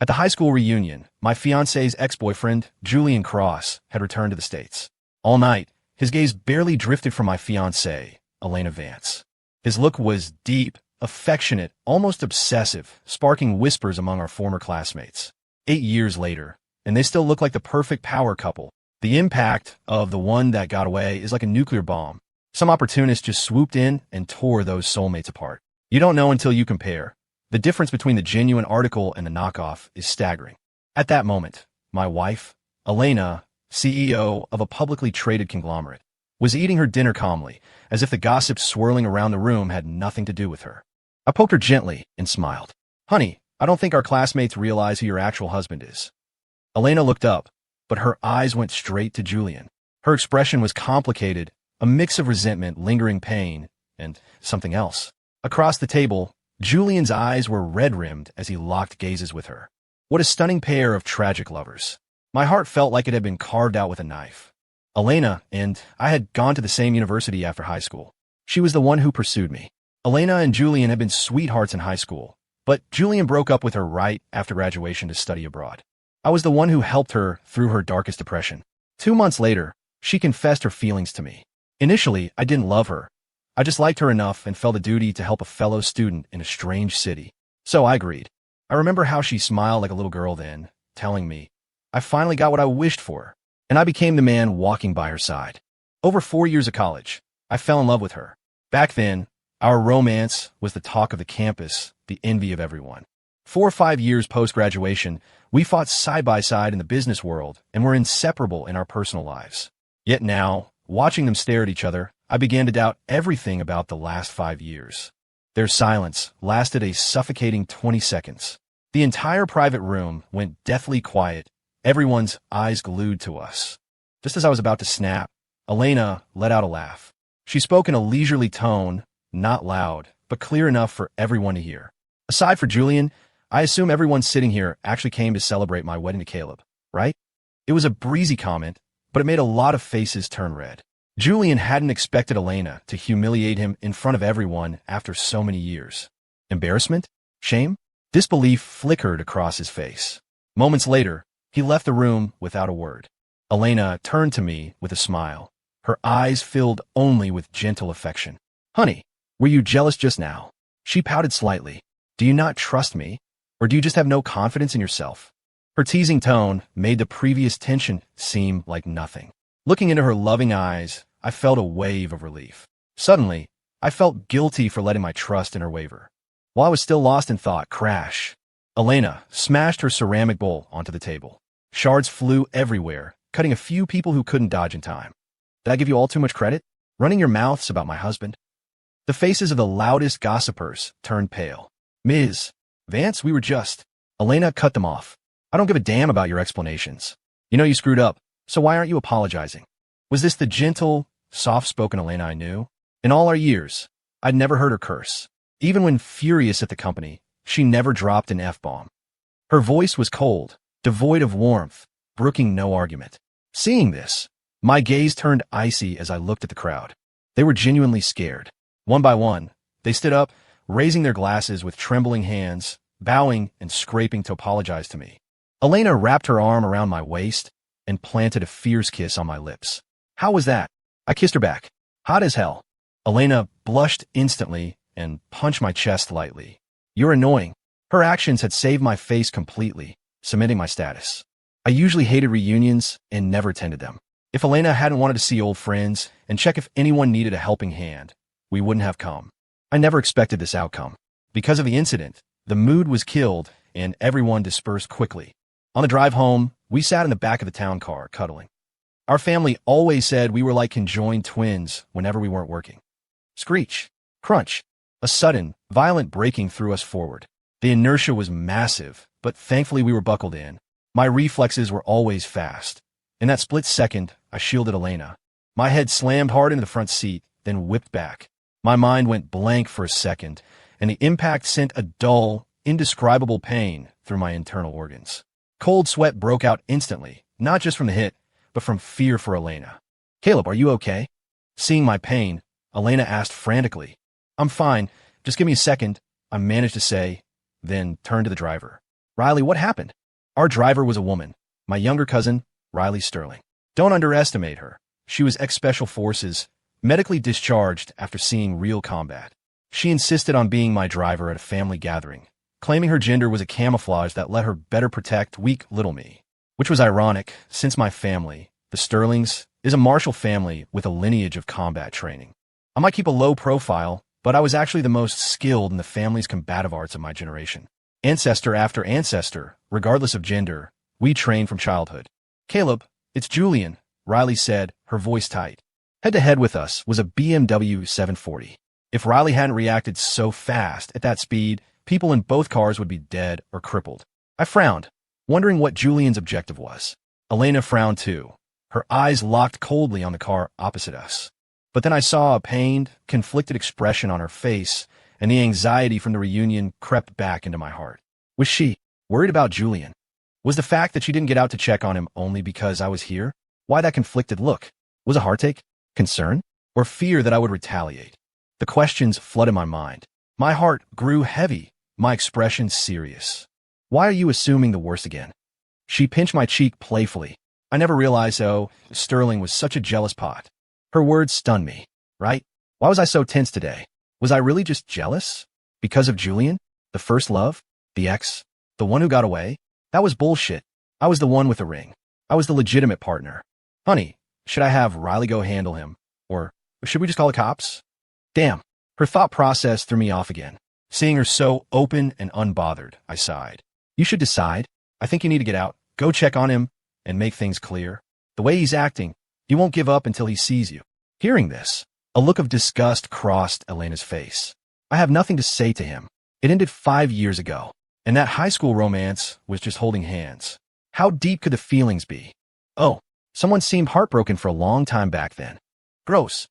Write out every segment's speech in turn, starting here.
At the high school reunion, my fiancé's ex-boyfriend, Julian Cross, had returned to the States. All night, his gaze barely drifted from my fiancée, Elena Vance. His look was deep, affectionate, almost obsessive, sparking whispers among our former classmates. 8 years later, and they still look like the perfect power couple. The impact of the one that got away is like a nuclear bomb. Some opportunist just swooped in and tore those soulmates apart. You don't know until you compare. The difference between the genuine article and the knockoff is staggering. At that moment, my wife, Elena, CEO of a publicly traded conglomerate, was eating her dinner calmly, as if the gossip swirling around the room had nothing to do with her. I poked her gently and smiled. "Honey, I don't think our classmates realize who your actual husband is." Elena looked up, but her eyes went straight to Julian. Her expression was complicated, a mix of resentment, lingering pain, and something else. Across the table, Julian's eyes were red-rimmed as he locked gazes with her. What a stunning pair of tragic lovers. My heart felt like it had been carved out with a knife. Elena and I had gone to the same university after high school. She was the one who pursued me. Elena and Julian had been sweethearts in high school, but Julian broke up with her right after graduation to study abroad. I was the one who helped her through her darkest depression. 2 months later, she confessed her feelings to me. Initially, I didn't love her. I just liked her enough and felt a duty to help a fellow student in a strange city. So I agreed. I remember how she smiled like a little girl then, telling me, I finally got what I wished for, and I became the man walking by her side. Over 4 years of college, I fell in love with her. Back then, our romance was the talk of the campus, the envy of everyone. 4 or 5 years post-graduation, we fought side by side in the business world and were inseparable in our personal lives. Yet now, watching them stare at each other, I began to doubt everything about the last 5 years. Their silence lasted a suffocating 20 seconds. The entire private room went deathly quiet, everyone's eyes glued to us. Just as I was about to snap, Elena let out a laugh. She spoke in a leisurely tone, not loud, but clear enough for everyone to hear. Aside for Julian, I assume everyone sitting here actually came to celebrate my wedding to Caleb, right? It was a breezy comment, but it made a lot of faces turn red. Julian hadn't expected Elena to humiliate him in front of everyone after so many years. Embarrassment? Shame? Disbelief flickered across his face. Moments later, he left the room without a word. Elena turned to me with a smile, her eyes filled only with gentle affection. "Honey, were you jealous just now?" She pouted slightly. "Do you not trust me? Or do you just have no confidence in yourself?" Her teasing tone made the previous tension seem like nothing. Looking into her loving eyes, I felt a wave of relief. Suddenly, I felt guilty for letting my trust in her waver. While I was still lost in thought, crash! Elena smashed her ceramic bowl onto the table. Shards flew everywhere, cutting a few people who couldn't dodge in time. Did I give you all too much credit? Running your mouths about my husband? The faces of the loudest gossipers turned pale. "Ms. Vance, we were just..." Elena cut them off. "I don't give a damn about your explanations. You know you screwed up, so why aren't you apologizing?" Was this the gentle, soft-spoken Elena I knew? In all our years, I'd never heard her curse. Even when furious at the company, she never dropped an F-bomb. Her voice was cold, devoid of warmth, brooking no argument. Seeing this, my gaze turned icy as I looked at the crowd. They were genuinely scared. One by one, they stood up, raising their glasses with trembling hands, bowing and scraping to apologize to me. Elena wrapped her arm around my waist and planted a fierce kiss on my lips. "How was that?" I kissed her back. "Hot as hell." Elena blushed instantly and punched my chest lightly. "You're annoying." Her actions had saved my face completely, cementing my status. I usually hated reunions and never attended them. If Elena hadn't wanted to see old friends and check if anyone needed a helping hand, we wouldn't have come. I never expected this outcome. Because of the incident, the mood was killed and everyone dispersed quickly. On the drive home, we sat in the back of the town car, cuddling. Our family always said we were like conjoined twins whenever we weren't working. Screech. Crunch. A sudden, violent braking threw us forward. The inertia was massive, but thankfully we were buckled in. My reflexes were always fast. In that split second, I shielded Elena. My head slammed hard into the front seat, then whipped back. My mind went blank for a second, and the impact sent a dull, indescribable pain through my internal organs. Cold sweat broke out instantly, not just from the hit, but from fear for Elena. "Caleb, are you okay?" Seeing my pain, Elena asked frantically. "I'm fine. Just give me a second," I managed to say, then turned to the driver. Riley, what happened? Our driver was a woman, my younger cousin, Riley Sterling. Don't underestimate her. She was ex-Special Forces, medically discharged after seeing real combat. She insisted on being my driver at a family gathering, claiming her gender was a camouflage that let her better protect weak little me. Which was ironic, since my family, the Sterlings, is a martial family with a lineage of combat training. I might keep a low profile, but I was actually the most skilled in the family's combative arts of my generation. Ancestor after ancestor, regardless of gender, we trained from childhood. Caleb, it's Julian, Riley said, her voice tight. Head-to-head with us was a BMW 740. If Riley hadn't reacted so fast at that speed, people in both cars would be dead or crippled. I frowned, wondering what Julian's objective was. Elena frowned too, her eyes locked coldly on the car opposite us. But then I saw a pained, conflicted expression on her face, and the anxiety from the reunion crept back into my heart. Was she worried about Julian? Was the fact that she didn't get out to check on him only because I was here? Why that conflicted look? Was it heartache, concern, or fear that I would retaliate? The questions flooded my mind. My heart grew heavy, my expression serious. Why are you assuming the worst again? She pinched my cheek playfully. I never realized, Sterling was such a jealous pot. Her words stunned me, right? Why was I so tense today? Was I really just jealous? Because of Julian? The first love? The ex? The one who got away? That was bullshit. I was the one with the ring. I was the legitimate partner. Honey, should I have Riley go handle him? Or should we just call the cops? Damn, her thought process threw me off again. Seeing her so open and unbothered, I sighed. You should decide. I think you need to get out, go check on him, and make things clear. The way he's acting, he won't give up until he sees you. Hearing this, a look of disgust crossed Elena's face. I have nothing to say to him. It ended 5 years ago, and that high school romance was just holding hands. How deep could the feelings be? Oh, someone seemed heartbroken for a long time back then. Gross.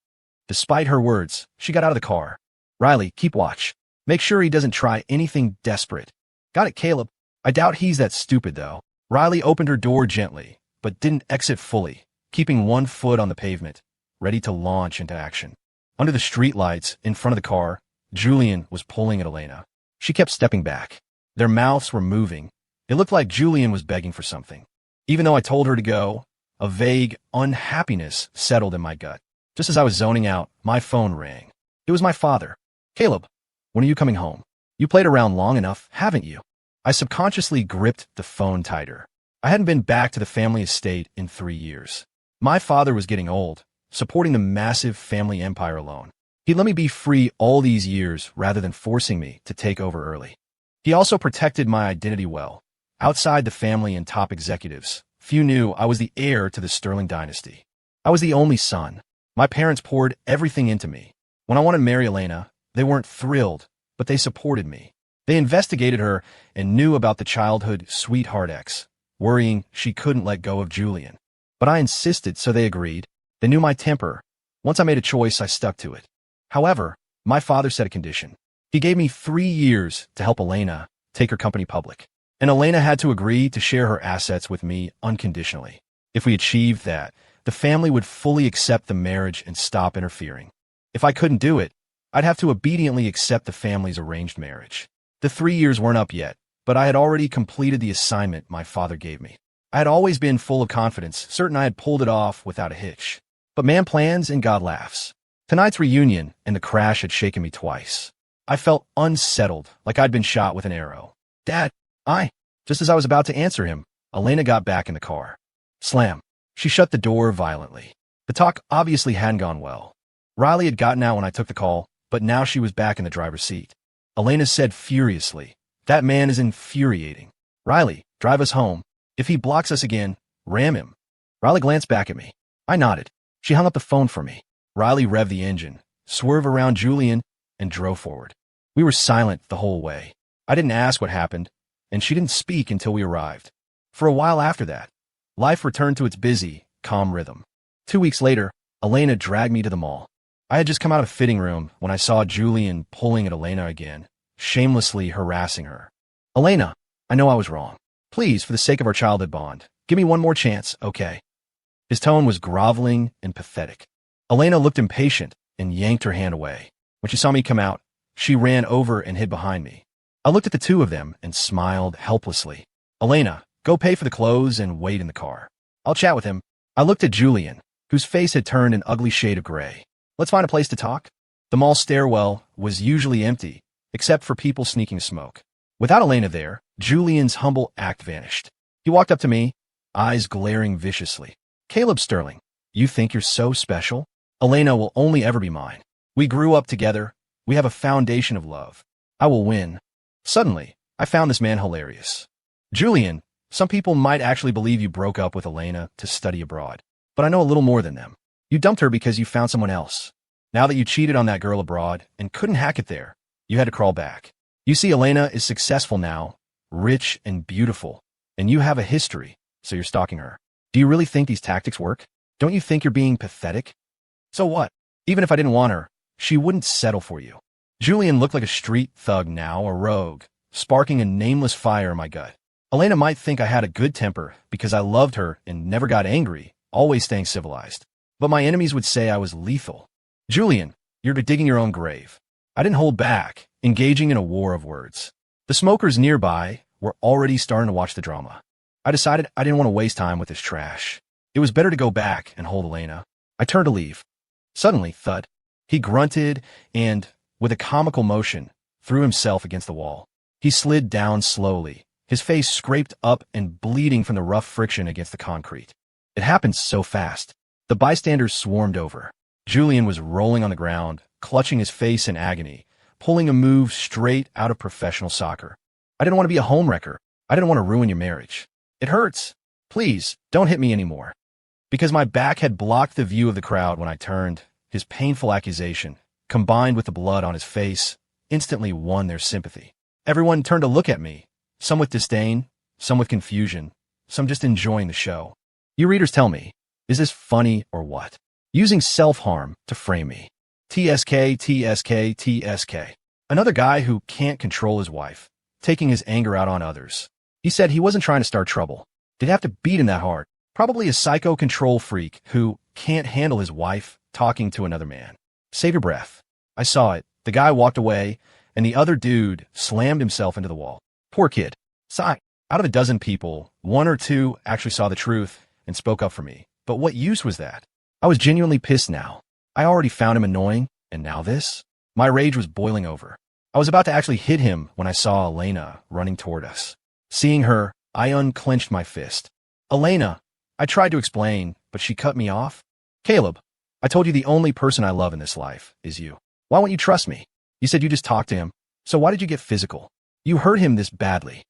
Despite her words, she got out of the car. Riley, keep watch. Make sure he doesn't try anything desperate. Got it, Caleb. I doubt he's that stupid, though. Riley opened her door gently, but didn't exit fully, keeping one foot on the pavement, ready to launch into action. Under the streetlights in front of the car, Julian was pulling at Elena. She kept stepping back. Their mouths were moving. It looked like Julian was begging for something. Even though I told her to go, a vague unhappiness settled in my gut. Just as I was zoning out, my phone rang. It was my father. Caleb, when are you coming home? You played around long enough, haven't you? I subconsciously gripped the phone tighter. I hadn't been back to the family estate in 3 years. My father was getting old, supporting the massive family empire alone. He let me be free all these years rather than forcing me to take over early. He also protected my identity well. Outside the family and top executives, few knew I was the heir to the Sterling dynasty. I was the only son. My parents poured everything into me. When I wanted to marry Elena, they weren't thrilled, but they supported me. They investigated her and knew about the childhood sweetheart ex, worrying she couldn't let go of Julian. But I insisted, so they agreed. They knew my temper. Once I made a choice, I stuck to it. However, my father set a condition. He gave me 3 years to help Elena take her company public. And Elena had to agree to share her assets with me unconditionally. If we achieved that, the family would fully accept the marriage and stop interfering. If I couldn't do it, I'd have to obediently accept the family's arranged marriage. The 3 years weren't up yet, but I had already completed the assignment my father gave me. I had always been full of confidence, certain I had pulled it off without a hitch. But man plans and God laughs. Tonight's reunion and the crash had shaken me twice. I felt unsettled, like I'd been shot with an arrow. Dad, just as I was about to answer him, Elena got back in the car. Slam. She shut the door violently. The talk obviously hadn't gone well. Riley had gotten out when I took the call, but now she was back in the driver's seat. Elena said furiously, "That man is infuriating. Riley, drive us home. If he blocks us again, ram him." Riley glanced back at me. I nodded. She hung up the phone for me. Riley revved the engine, swerved around Julian, and drove forward. We were silent the whole way. I didn't ask what happened, and she didn't speak until we arrived. For a while after that, life returned to its busy, calm rhythm. 2 weeks later, Elena dragged me to the mall. I had just come out of the fitting room when I saw Julian pulling at Elena again, shamelessly harassing her. "Elena, I know I was wrong. Please, for the sake of our childhood bond, give me one more chance, okay?" His tone was groveling and pathetic. Elena looked impatient and yanked her hand away. When she saw me come out, she ran over and hid behind me. I looked at the two of them and smiled helplessly. Elena, go pay for the clothes and wait in the car. I'll chat with him. I looked at Julian, whose face had turned an ugly shade of gray. Let's find a place to talk. The mall stairwell was usually empty, except for people sneaking smoke. Without Elena there, Julian's humble act vanished. He walked up to me, eyes glaring viciously. Caleb Sterling, you think you're so special? Elena will only ever be mine. We grew up together. We have a foundation of love. I will win. Suddenly, I found this man hilarious. Julian, some people might actually believe you broke up with Elena to study abroad. But I know a little more than them. You dumped her because you found someone else. Now that you cheated on that girl abroad and couldn't hack it there, you had to crawl back. You see, Elena is successful now, rich and beautiful, and you have a history, so you're stalking her. Do you really think these tactics work? Don't you think you're being pathetic? So what? Even if I didn't want her, she wouldn't settle for you. Julian looked like a street thug now, a rogue, sparking a nameless fire in my gut. Elena might think I had a good temper because I loved her and never got angry, always staying civilized. But my enemies would say I was lethal. Julian, you're digging your own grave. I didn't hold back, engaging in a war of words. The smokers nearby were already starting to watch the drama. I decided I didn't want to waste time with this trash. It was better to go back and hold Elena. I turned to leave. Suddenly, thud. He grunted and, with a comical motion, threw himself against the wall. He slid down slowly, his face scraped up and bleeding from the rough friction against the concrete. It happened so fast. The bystanders swarmed over. Julian was rolling on the ground, clutching his face in agony, pulling a move straight out of professional soccer. I didn't want to be a homewrecker. I didn't want to ruin your marriage. It hurts. Please, don't hit me anymore. Because my back had blocked the view of the crowd when I turned, his painful accusation, combined with the blood on his face, instantly won their sympathy. Everyone turned to look at me, some with disdain, some with confusion, some just enjoying the show. You readers tell me, is this funny or what? Using self-harm to frame me. TSK, TSK, TSK. Another guy who can't control his wife, taking his anger out on others. He said he wasn't trying to start trouble. Did have to beat him that hard. Probably a psycho control freak who can't handle his wife talking to another man. Save your breath. I saw it. The guy walked away, and the other dude slammed himself into the wall. Poor kid. Sigh. Out of a dozen people, one or two actually saw the truth and spoke up for me. But what use was that? I was genuinely pissed now. I already found him annoying, and now this? My rage was boiling over. I was about to actually hit him when I saw Elena running toward us. Seeing her, I unclenched my fist. Elena, I tried to explain, but she cut me off. Caleb, I told you the only person I love in this life is you. Why won't you trust me? You said you just talked to him, so why did you get physical? You hurt him this badly.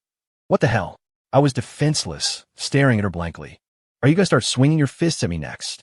What the hell? I was defenseless, staring at her blankly. Are you going to start swinging your fists at me next?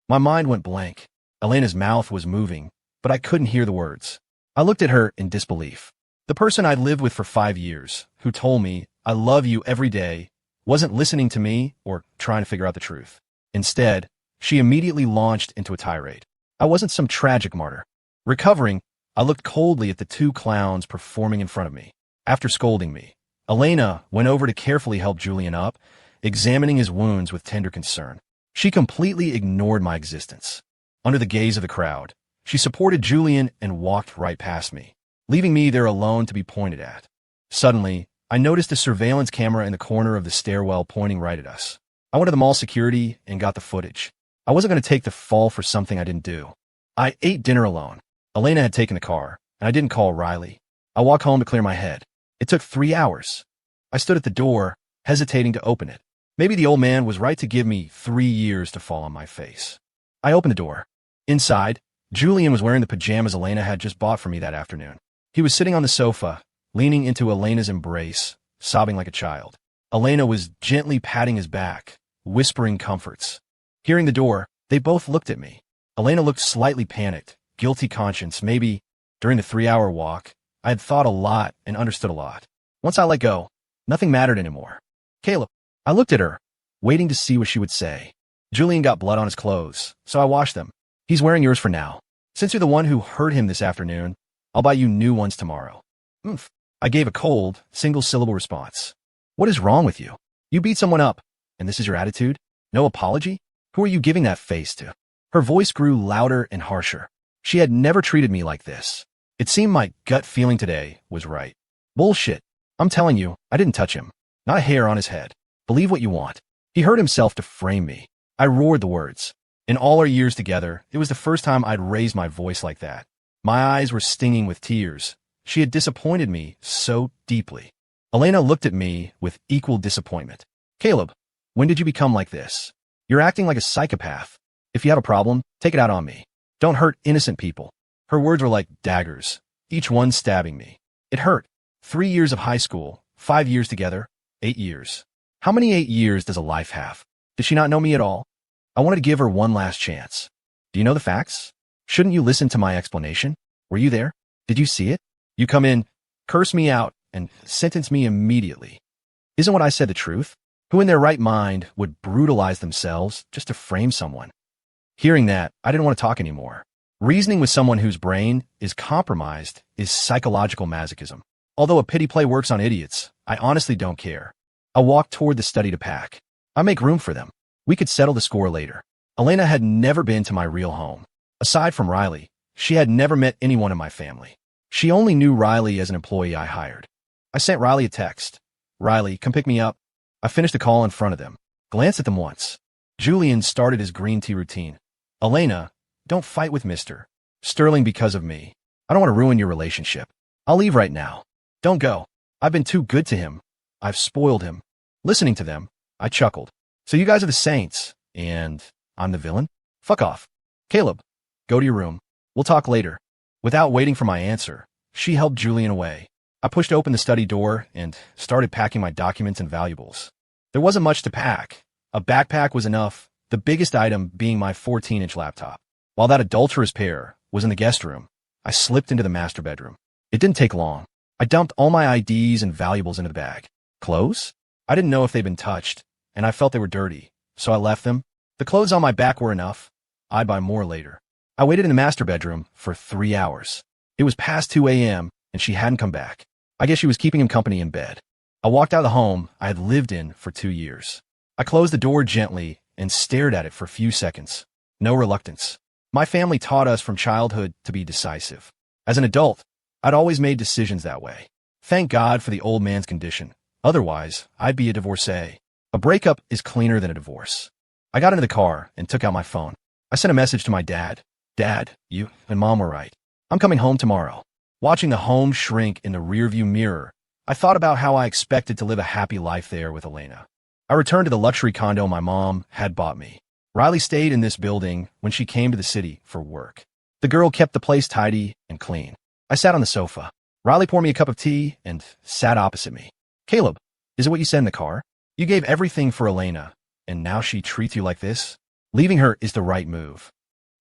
My mind went blank. Elena's mouth was moving, but I couldn't hear the words. I looked at her in disbelief. The person I'd lived with for 5 years, who told me, I love you every day, wasn't listening to me or trying to figure out the truth. Instead, she immediately launched into a tirade. I wasn't some tragic martyr. Recovering, I looked coldly at the two clowns performing in front of me. After scolding me, Elena went over to carefully help Julian up, examining his wounds with tender concern. She completely ignored my existence. Under the gaze of the crowd, she supported Julian and walked right past me, leaving me there alone to be pointed at. Suddenly, I noticed a surveillance camera in the corner of the stairwell pointing right at us. I went to the mall security and got the footage. I wasn't going to take the fall for something I didn't do. I ate dinner alone. Elena had taken the car, and I didn't call Riley. I walked home to clear my head. It took 3 hours. I stood at the door, hesitating to open it. Maybe the old man was right to give me 3 years to fall on my face. I opened the door. Inside, Julian was wearing the pajamas Elena had just bought for me that afternoon. He was sitting on the sofa, leaning into Elena's embrace, sobbing like a child. Elena was gently patting his back, whispering comforts. Hearing the door, they both looked at me. Elena looked slightly panicked, guilty conscience. Maybe, during the 3-hour walk, I had thought a lot and understood a lot. Once I let go, nothing mattered anymore. Caleb, I looked at her, waiting to see what she would say. Julian got blood on his clothes, so I washed them. He's wearing yours for now. Since you're the one who hurt him this afternoon, I'll buy you new ones tomorrow. Oomph. I gave a cold, single-syllable response. What is wrong with you? You beat someone up, and this is your attitude? No apology? Who are you giving that face to? Her voice grew louder and harsher. She had never treated me like this. It seemed my gut feeling today was right. Bullshit. I'm telling you, I didn't touch him. Not a hair on his head. Believe what you want. He hurt himself to frame me. I roared the words. In all our years together, it was the first time I'd raised my voice like that. My eyes were stinging with tears. She had disappointed me so deeply. Elena looked at me with equal disappointment. Caleb, when did you become like this? You're acting like a psychopath. If you have a problem, take it out on me. Don't hurt innocent people. Her words were like daggers, each one stabbing me. It hurt. 3 years of high school, 5 years together, 8 years. How many 8 years does a life have? Did she not know me at all? I wanted to give her one last chance. Do you know the facts? Shouldn't you listen to my explanation? Were you there? Did you see it? You come in, curse me out, and sentence me immediately. Isn't what I said the truth? Who in their right mind would brutalize themselves just to frame someone? Hearing that, I didn't want to talk anymore. Reasoning with someone whose brain is compromised is psychological masochism. Although a pity play works on idiots, I honestly don't care. I walked toward the study to pack. I make room for them. We could settle the score later. Elena had never been to my real home. Aside from Riley, she had never met anyone in my family. She only knew Riley as an employee I hired. I sent Riley a text. Riley, come pick me up. I finished the call in front of them. Glanced at them once. Julian started his green tea routine. Elena, don't fight with Mr. Sterling because of me. I don't want to ruin your relationship. I'll leave right now. Don't go. I've been too good to him. I've spoiled him. Listening to them, I chuckled. So you guys are the saints, and I'm the villain? Fuck off. Caleb, go to your room. We'll talk later. Without waiting for my answer, she helped Julian away. I pushed open the study door and started packing my documents and valuables. There wasn't much to pack. A backpack was enough, the biggest item being my 14-inch laptop. While that adulterous pair was in the guest room, I slipped into the master bedroom. It didn't take long. I dumped all my IDs and valuables into the bag. Clothes? I didn't know if they'd been touched, and I felt they were dirty, so I left them. The clothes on my back were enough. I'd buy more later. I waited in the master bedroom for 3 hours. It was past 2 a.m., and she hadn't come back. I guess she was keeping him company in bed. I walked out of the home I had lived in for 2 years. I closed the door gently and stared at it for a few seconds. No reluctance. My family taught us from childhood to be decisive. As an adult, I'd always made decisions that way. Thank God for the old man's condition. Otherwise, I'd be a divorcee. A breakup is cleaner than a divorce. I got into the car and took out my phone. I sent a message to my dad. Dad, you and Mom were right. I'm coming home tomorrow. Watching the home shrink in the rearview mirror, I thought about how I expected to live a happy life there with Elena. I returned to the luxury condo my mom had bought me. Riley stayed in this building when she came to the city for work. The girl kept the place tidy and clean. I sat on the sofa. Riley poured me a cup of tea and sat opposite me. Caleb, is it what you said in the car? You gave everything for Elena, and now she treats you like this? Leaving her is the right move.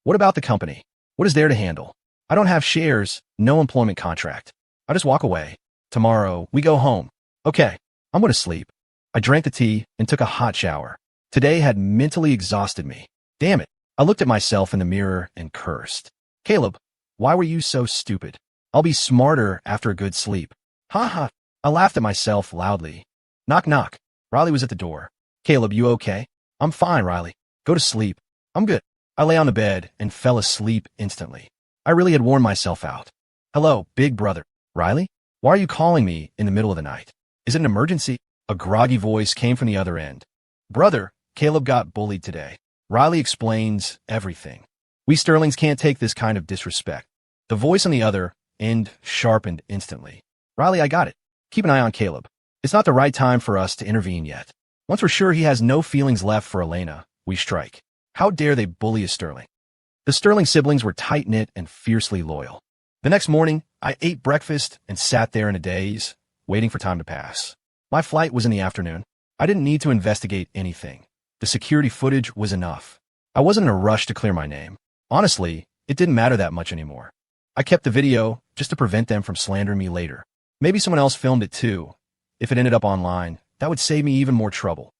What about the company? What is there to handle? I don't have shares, no employment contract. I just walk away. Tomorrow, we go home. Okay, I'm going to sleep. I drank the tea and took a hot shower. Today had mentally exhausted me. Damn it. I looked at myself in the mirror and cursed. Caleb, why were you so stupid? I'll be smarter after a good sleep. Ha ha. I laughed at myself loudly. Knock knock. Riley was at the door. Caleb, you okay? I'm fine, Riley. Go to sleep. I'm good. I lay on the bed and fell asleep instantly. I really had worn myself out. Hello, big brother. Riley? Why are you calling me in the middle of the night? Is it an emergency? A groggy voice came from the other end. Brother, Caleb got bullied today. Riley explains everything. We Sterlings can't take this kind of disrespect. The voice on the other end sharpened instantly. Riley, I got it. Keep an eye on Caleb. It's not the right time for us to intervene yet. Once we're sure he has no feelings left for Elena, we strike. How dare they bully a Sterling? The Sterling siblings were tight-knit and fiercely loyal. The next morning, I ate breakfast and sat there in a daze, waiting for time to pass. My flight was in the afternoon. I didn't need to investigate anything. The security footage was enough. I wasn't in a rush to clear my name. Honestly, it didn't matter that much anymore. I kept the video just to prevent them from slandering me later. Maybe someone else filmed it too. If it ended up online, that would save me even more trouble.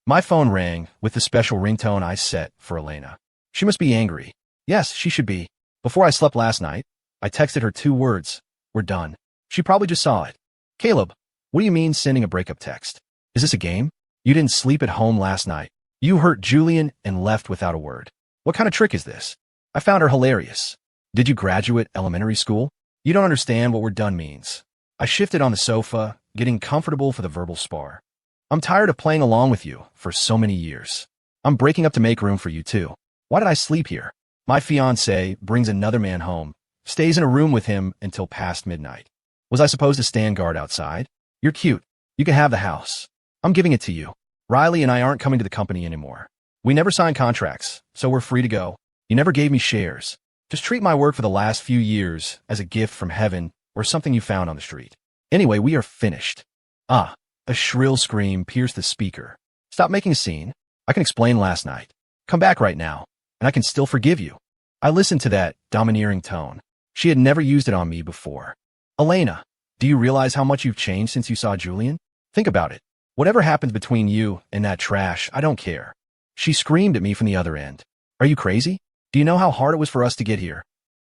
My phone rang with the special ringtone I set for Elena. She must be angry. Yes, she should be. Before I slept last night, I texted her 2 words. We're done. She probably just saw it. Caleb, what do you mean sending a breakup text? Is this a game? You didn't sleep at home last night. You hurt Julian and left without a word. What kind of trick is this? I found her hilarious. Did you graduate elementary school? You don't understand what we're done means. I shifted on the sofa, getting comfortable for the verbal spar. I'm tired of playing along with you for so many years. I'm breaking up to make room for you too. Why did I sleep here? My fiancé brings another man home, stays in a room with him until past midnight. Was I supposed to stand guard outside? You're cute. You can have the house. I'm giving it to you. Riley and I aren't coming to the company anymore. We never signed contracts, so we're free to go. You never gave me shares. Just treat my work for the last few years as a gift from heaven or something you found on the street. Anyway, we are finished. Ah, a shrill scream pierced the speaker. Stop making a scene. I can explain last night. Come back right now, and I can still forgive you. I listened to that domineering tone. She had never used it on me before. Elena, do you realize how much you've changed since you saw Julian? Think about it. Whatever happens between you and that trash, I don't care. She screamed at me from the other end. Are you crazy? Do you know how hard it was for us to get here?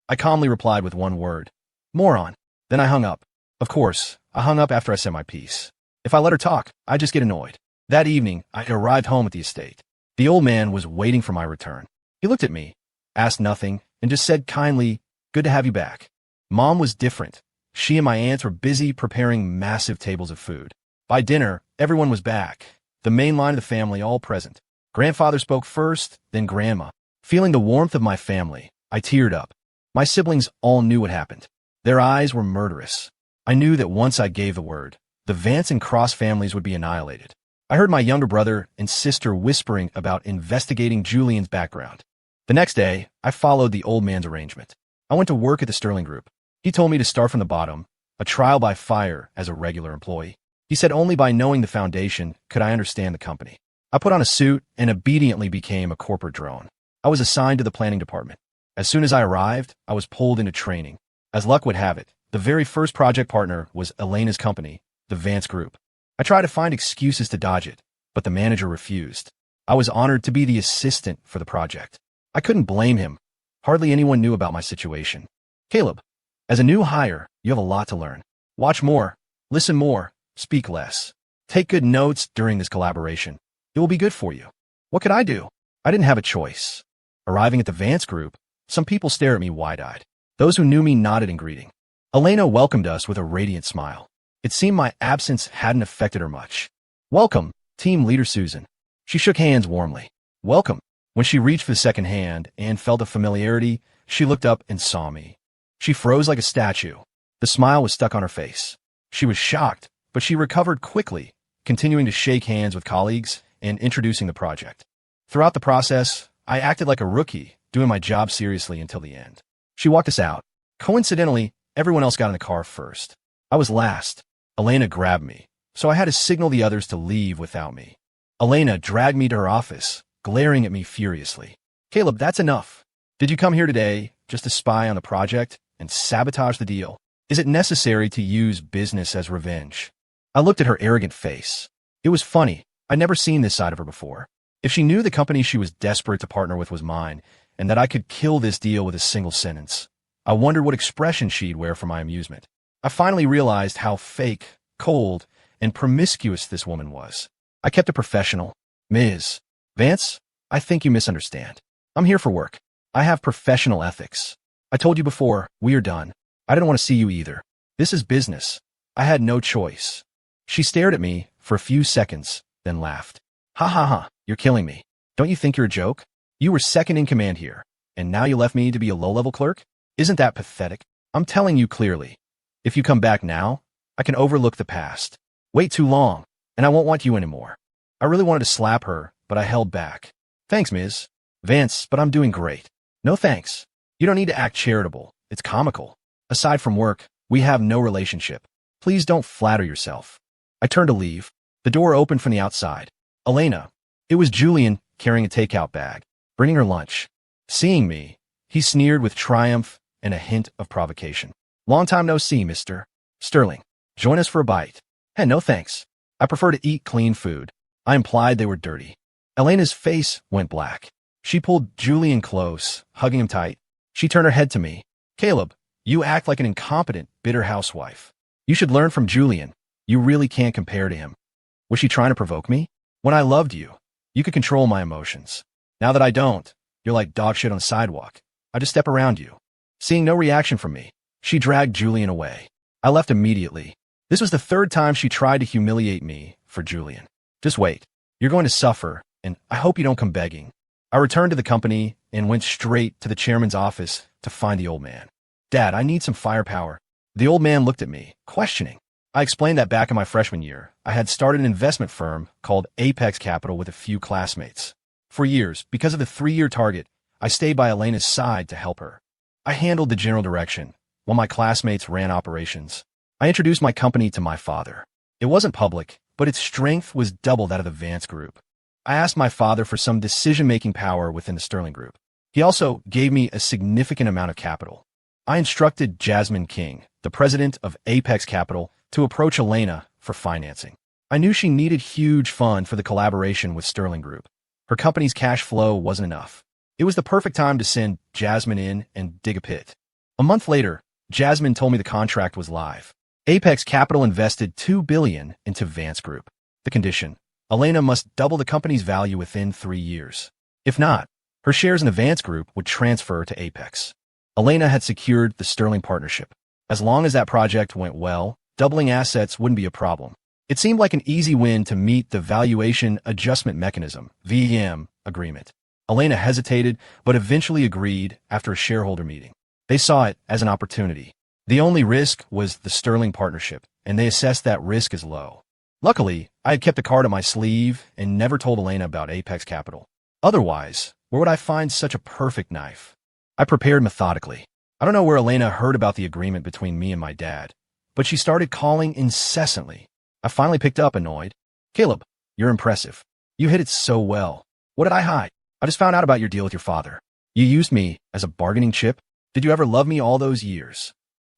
I calmly replied with one word. Moron. Then I hung up. Of course, I hung up after I said my piece. If I let her talk, I'd just get annoyed. That evening, I arrived home at the estate. The old man was waiting for my return. He looked at me, asked nothing, and just said kindly, "Good to have you back." Mom was different. She and my aunts were busy preparing massive tables of food. By dinner, everyone was back, the main line of the family all present. Grandfather spoke first, then Grandma. Feeling the warmth of my family, I teared up. My siblings all knew what happened. Their eyes were murderous. I knew that once I gave the word, the Vance and Cross families would be annihilated. I heard my younger brother and sister whispering about investigating Julian's background. The next day, I followed the old man's arrangement. I went to work at the Sterling Group. He told me to start from the bottom, a trial by fire as a regular employee. He said only by knowing the foundation could I understand the company. I put on a suit and obediently became a corporate drone. I was assigned to the planning department. As soon as I arrived, I was pulled into training. As luck would have it, the very first project partner was Elena's company, the Vance Group. I tried to find excuses to dodge it, but the manager refused. I was honored to be the assistant for the project. I couldn't blame him. Hardly anyone knew about my situation. Caleb, as a new hire, you have a lot to learn. Watch more, listen more, speak less. Take good notes during this collaboration. It will be good for you. What could I do? I didn't have a choice. Arriving at the Vance Group, some people stared at me wide-eyed. Those who knew me nodded in greeting. Elena welcomed us with a radiant smile. It seemed my absence hadn't affected her much. Welcome, team leader Susan. She shook hands warmly. Welcome. When she reached for the second hand and felt a familiarity, she looked up and saw me. She froze like a statue. The smile was stuck on her face. She was shocked, but she recovered quickly, continuing to shake hands with colleagues and introducing the project. Throughout the process, I acted like a rookie, doing my job seriously until the end. She walked us out. Coincidentally, everyone else got in the car first. I was last. Elena grabbed me, so I had to signal the others to leave without me. Elena dragged me to her office, glaring at me furiously. Caleb, that's enough. Did you come here today just to spy on the project and sabotage the deal? Is it necessary to use business as revenge? I looked at her arrogant face. It was funny. I'd never seen this side of her before. If she knew the company she was desperate to partner with was mine, and that I could kill this deal with a single sentence, I wondered what expression she'd wear for my amusement. I finally realized how fake, cold, and promiscuous this woman was. I kept it professional. Ms. Vance, I think you misunderstand. I'm here for work. I have professional ethics. I told you before, we are done. I didn't want to see you either. This is business. I had no choice. She stared at me for a few seconds, then laughed. Ha ha ha, you're killing me. Don't you think you're a joke? You were second in command here, and now you left me to be a low-level clerk? Isn't that pathetic? I'm telling you clearly. If you come back now, I can overlook the past. Wait too long, and I won't want you anymore. I really wanted to slap her, but I held back. Thanks, Ms. Vance, but I'm doing great. No thanks. You don't need to act charitable. It's comical. Aside from work, we have no relationship. Please don't flatter yourself. I turned to leave. The door opened from the outside. Elena. It was Julian carrying a takeout bag, bringing her lunch. Seeing me, he sneered with triumph and a hint of provocation. Long time no see, Mr. Sterling. Join us for a bite. Hey, no thanks. I prefer to eat clean food. I implied they were dirty. Elena's face went black. She pulled Julian close, hugging him tight. She turned her head to me. Caleb, you act like an incompetent, bitter housewife. You should learn from Julian. You really can't compare to him. Was she trying to provoke me? When I loved you, you could control my emotions. Now that I don't, you're like dog shit on the sidewalk. I just step around you. Seeing no reaction from me, she dragged Julian away. I left immediately. This was the third time she tried to humiliate me for Julian. Just wait. You're going to suffer, and I hope you don't come begging. I returned to the company and went straight to the chairman's office to find the old man. Dad, I need some firepower. The old man looked at me, questioning. I explained that back in my freshman year, I had started an investment firm called Apex Capital with a few classmates. For years, because of the 3-year target, I stayed by Elena's side to help her. I handled the general direction, while my classmates ran operations. I introduced my company to my father. It wasn't public, but its strength was double that of the Vance Group. I asked my father for some decision-making power within the Sterling Group. He also gave me a significant amount of capital. I instructed Jasmine King, the president of Apex Capital, to approach Elena for financing. I knew she needed huge fund for the collaboration with Sterling Group. Her company's cash flow wasn't enough. It was the perfect time to send Jasmine in and dig a pit. A month later, Jasmine told me the contract was live. Apex Capital invested $2 billion into Vance Group. The condition: Elena must double the company's value within 3 years. If not, her shares in the Vance Group would transfer to Apex. Elena had secured the Sterling partnership. As long as that project went well, doubling assets wouldn't be a problem. It seemed like an easy win to meet the Valuation Adjustment Mechanism (VM) agreement. Elena hesitated, but eventually agreed after a shareholder meeting. They saw it as an opportunity. The only risk was the Sterling partnership, and they assessed that risk as low. Luckily, I had kept a card on my sleeve and never told Elena about Apex Capital. Otherwise, where would I find such a perfect knife? I prepared methodically. I don't know where Elena heard about the agreement between me and my dad, but she started calling incessantly. I finally picked up, annoyed. Caleb, you're impressive. You hit it so well. What did I hide? I just found out about your deal with your father. You used me as a bargaining chip? Did you ever love me all those years?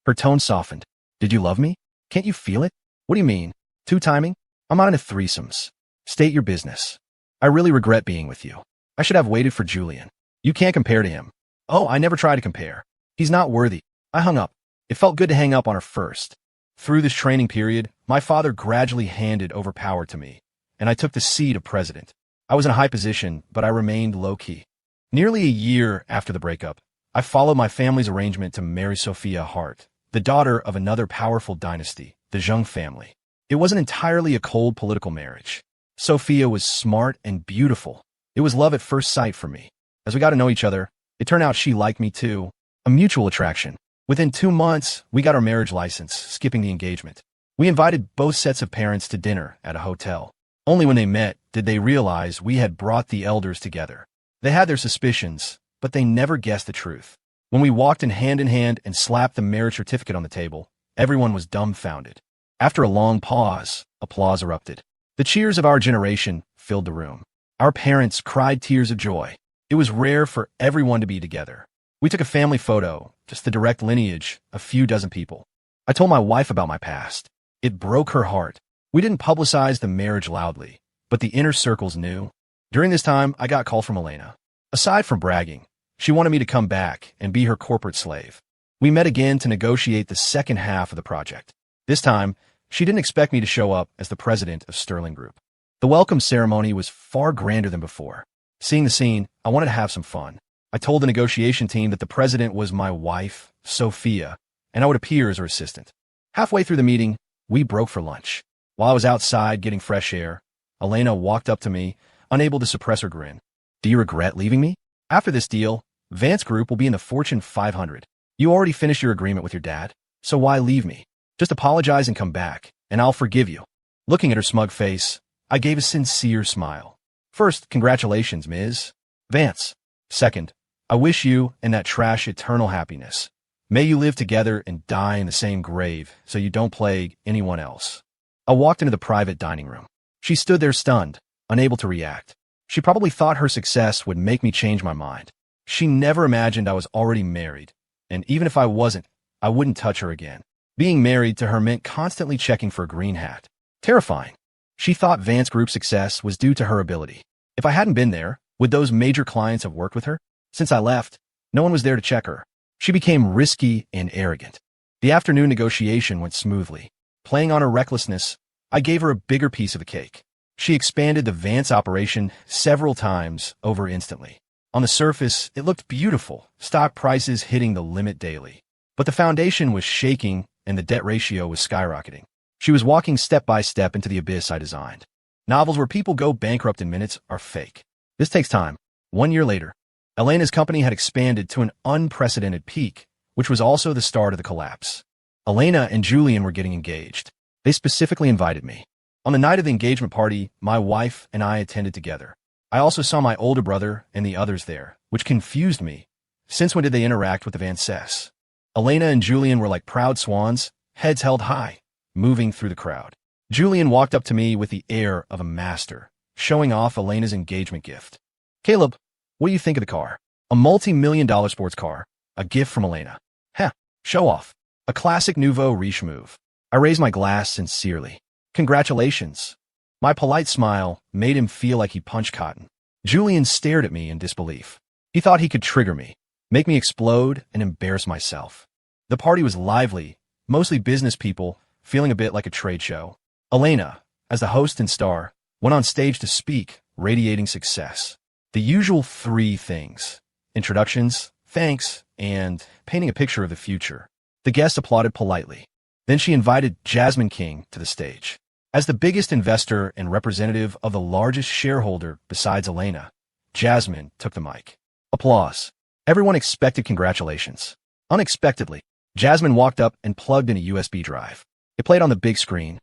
Her tone softened. Did you love me? Can't you feel it? What do you mean? Two-timing? I'm not into threesomes. State your business. I really regret being with you. I should have waited for Julian. You can't compare to him. Oh, I never try to compare. He's not worthy. I hung up. It felt good to hang up on her first. Through this training period, my father gradually handed over power to me, and I took the seat of president. I was in a high position, but I remained low-key. Nearly a year after the breakup, I followed my family's arrangement to marry Sophia Hart, the daughter of another powerful dynasty, the Zheng family. It wasn't entirely a cold political marriage. Sophia was smart and beautiful. It was love at first sight for me. As we got to know each other, it turned out she liked me too. A mutual attraction. Within 2 months, we got our marriage license, skipping the engagement. We invited both sets of parents to dinner at a hotel. Only when they met did they realize we had brought the elders together. They had their suspicions, but they never guessed the truth. When we walked in hand and slapped the marriage certificate on the table, everyone was dumbfounded. After a long pause, applause erupted. The cheers of our generation filled the room. Our parents cried tears of joy. It was rare for everyone to be together. We took a family photo, just the direct lineage, a few dozen people. I told my wife about my past. It broke her heart. We didn't publicize the marriage loudly, but the inner circles knew. During this time, I got a call from Elena. Aside from bragging, she wanted me to come back and be her corporate slave. We met again to negotiate the second half of the project. This time, she didn't expect me to show up as the president of Sterling Group. The welcome ceremony was far grander than before. Seeing the scene, I wanted to have some fun. I told the negotiation team that the president was my wife, Sophia, and I would appear as her assistant. Halfway through the meeting, we broke for lunch. While I was outside getting fresh air, Elena walked up to me, unable to suppress her grin. Do you regret leaving me? After this deal, Vance Group will be in the Fortune 500. You already finished your agreement with your dad, so why leave me? Just apologize and come back, and I'll forgive you. Looking at her smug face, I gave a sincere smile. First, congratulations, Ms. Vance. Second, I wish you and that trash eternal happiness. May you live together and die in the same grave so you don't plague anyone else. I walked into the private dining room. She stood there stunned, unable to react. She probably thought her success would make me change my mind. She never imagined I was already married, and even if I wasn't, I wouldn't touch her again. Being married to her meant constantly checking for a green hat. Terrifying. She thought Vance Group's success was due to her ability. If I hadn't been there, would those major clients have worked with her? Since I left, no one was there to check her. She became risky and arrogant. The afternoon negotiation went smoothly. Playing on her recklessness, I gave her a bigger piece of the cake. She expanded the Vance operation several times over instantly. On the surface, it looked beautiful, stock prices hitting the limit daily. But the foundation was shaking and the debt ratio was skyrocketing. She was walking step by step into the abyss I designed. Novels where people go bankrupt in minutes are fake. This takes time. 1 year later, Elena's company had expanded to an unprecedented peak, which was also the start of the collapse. Elena and Julian were getting engaged. They specifically invited me. On the night of the engagement party, my wife and I attended together. I also saw my older brother and the others there, which confused me. Since when did they interact with the Vances? Elena and Julian were like proud swans, heads held high, moving through the crowd. Julian walked up to me with the air of a master, showing off Elena's engagement gift. Caleb, what do you think of the car? A multi-million-dollar sports car, a gift from Elena. Heh, show off. A classic nouveau riche move. I raised my glass sincerely. Congratulations. My polite smile made him feel like he punched cotton. Julian stared at me in disbelief. He thought he could trigger me, make me explode, and embarrass myself. The party was lively, mostly business people, feeling a bit like a trade show. Elena, as the host and star, went on stage to speak, radiating success. The usual 3 things: introductions, thanks, and painting a picture of the future. The guests applauded politely. Then she invited Jasmine King to the stage. As the biggest investor and representative of the largest shareholder besides Elena, Jasmine took the mic. Applause. Everyone expected congratulations. Unexpectedly, Jasmine walked up and plugged in a USB drive. It played on the big screen.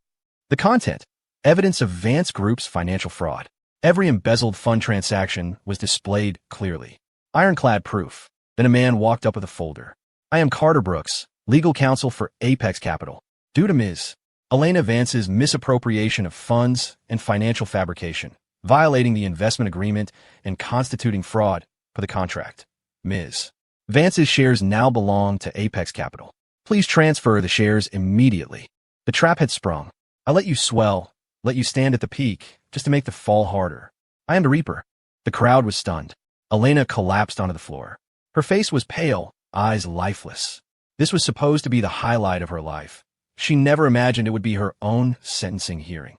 The content: evidence of Vance Group's financial fraud. Every embezzled fund transaction was displayed clearly. Ironclad proof. Then a man walked up with a folder. I am Carter Brooks, legal counsel for Apex Capital. Due to Ms. Elena Vance's misappropriation of funds and financial fabrication, violating the investment agreement and constituting fraud for the contract, Ms. Vance's shares now belong to Apex Capital. Please transfer the shares immediately. The trap had sprung. I let you swell, let you stand at the peak, just to make the fall harder. I am the Reaper. The crowd was stunned. Elena collapsed onto the floor. Her face was pale, eyes lifeless. This was supposed to be the highlight of her life. She never imagined it would be her own sentencing hearing.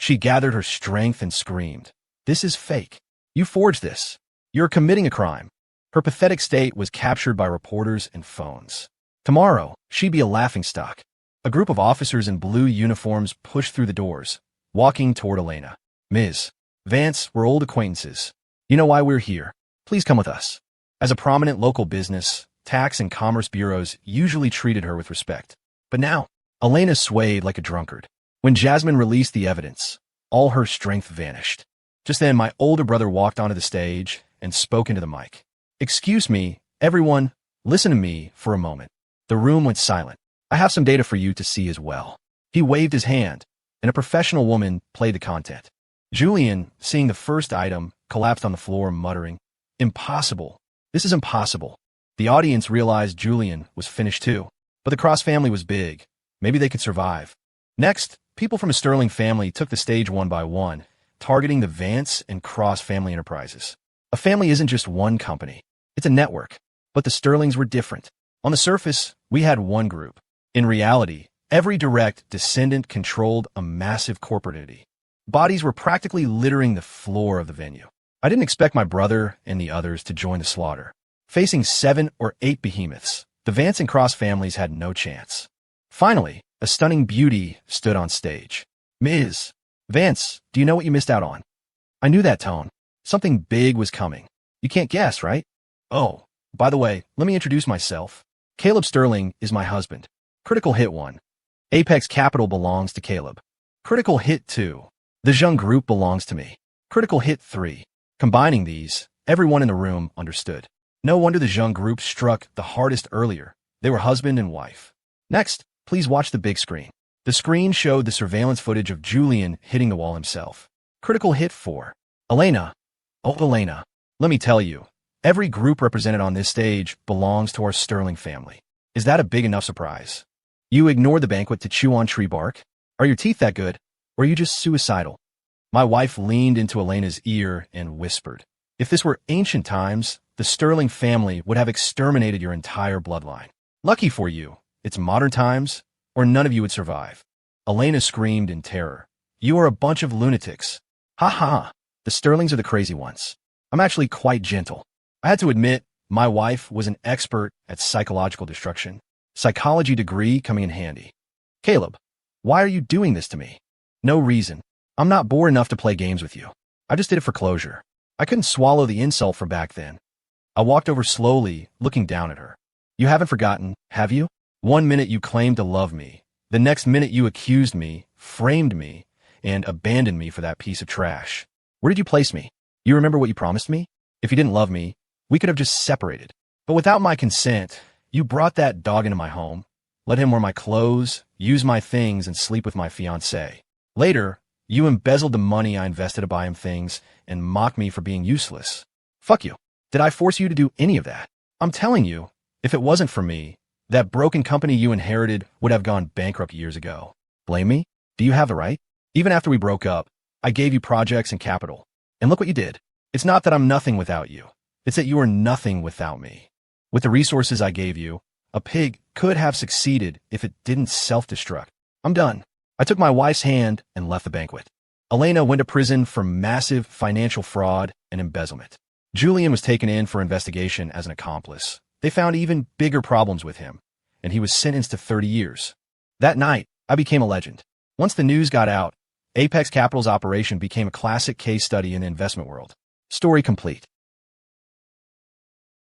She gathered her strength and screamed, "This is fake. You forged this. You're committing a crime." Her pathetic state was captured by reporters and phones. Tomorrow, she'd be a laughingstock. A group of officers in blue uniforms pushed through the doors, walking toward Elena. Ms. Vance, we're old acquaintances. You know why we're here. Please come with us. As a prominent local business, tax and commerce bureaus usually treated her with respect. But now, Elena swayed like a drunkard. When Jasmine released the evidence, all her strength vanished. Just then, my older brother walked onto the stage and spoke into the mic. Excuse me, everyone, listen to me for a moment. The room went silent. I have some data for you to see as well. He waved his hand, and a professional woman played the content. Julian, seeing the first item, collapsed on the floor, muttering, "Impossible. This is impossible." The audience realized Julian was finished too. But the Cross family was big. Maybe they could survive. Next, people from the Sterling family took the stage one by one, targeting the Vance and Cross family enterprises. A family isn't just one company. It's a network. But the Sterlings were different. On the surface, we had one group. In reality, every direct descendant controlled a massive corporate entity. Bodies were practically littering the floor of the venue. I didn't expect my brother and the others to join the slaughter. Facing 7 or 8 behemoths, the Vance and Cross families had no chance. Finally, a stunning beauty stood on stage. Ms. Vance, do you know what you missed out on? I knew that tone. Something big was coming. You can't guess, right? Oh, by the way, let me introduce myself. Caleb Sterling is my husband. Critical Hit 1. Apex Capital belongs to Caleb. Critical Hit 2. The Jung Group belongs to me. Critical Hit 3. Combining these, everyone in the room understood. No wonder the Jung Group struck the hardest earlier. They were husband and wife. Next, please watch the big screen. The screen showed the surveillance footage of Julian hitting the wall himself. Critical Hit 4. Elena. Oh, Elena. Let me tell you, every group represented on this stage belongs to our Sterling family. Is that a big enough surprise? You ignored the banquet to chew on tree bark? Are your teeth that good? Or are you just suicidal? My wife leaned into Elena's ear and whispered, if this were ancient times, the Sterling family would have exterminated your entire bloodline. Lucky for you, it's modern times, or none of you would survive. Elena screamed in terror. You are a bunch of lunatics. Ha ha, the Sterlings are the crazy ones. I'm actually quite gentle. I had to admit, my wife was an expert at psychological destruction. Psychology degree coming in handy. Caleb, why are you doing this to me? No reason. I'm not bored enough to play games with you. I just did it for closure. I couldn't swallow the insult from back then. I walked over slowly, looking down at her. You haven't forgotten, have you? One minute you claimed to love me. The next minute you accused me, framed me, and abandoned me for that piece of trash. Where did you place me? You remember what you promised me? If you didn't love me, we could have just separated. But without my consent, you brought that dog into my home, let him wear my clothes, use my things, and sleep with my fiancée. Later, you embezzled the money I invested to buy him things and mocked me for being useless. Fuck you. Did I force you to do any of that? I'm telling you, if it wasn't for me, that broken company you inherited would have gone bankrupt years ago. Blame me? Do you have the right? Even after we broke up, I gave you projects and capital. And look what you did. It's not that I'm nothing without you. It's that you are nothing without me. With the resources I gave you, a pig could have succeeded if it didn't self-destruct. I'm done. I took my wife's hand and left the banquet. Elena went to prison for massive financial fraud and embezzlement. Julian was taken in for investigation as an accomplice. They found even bigger problems with him, and he was sentenced to 30 years. That night, I became a legend. Once the news got out, Apex Capital's operation became a classic case study in the investment world. Story complete.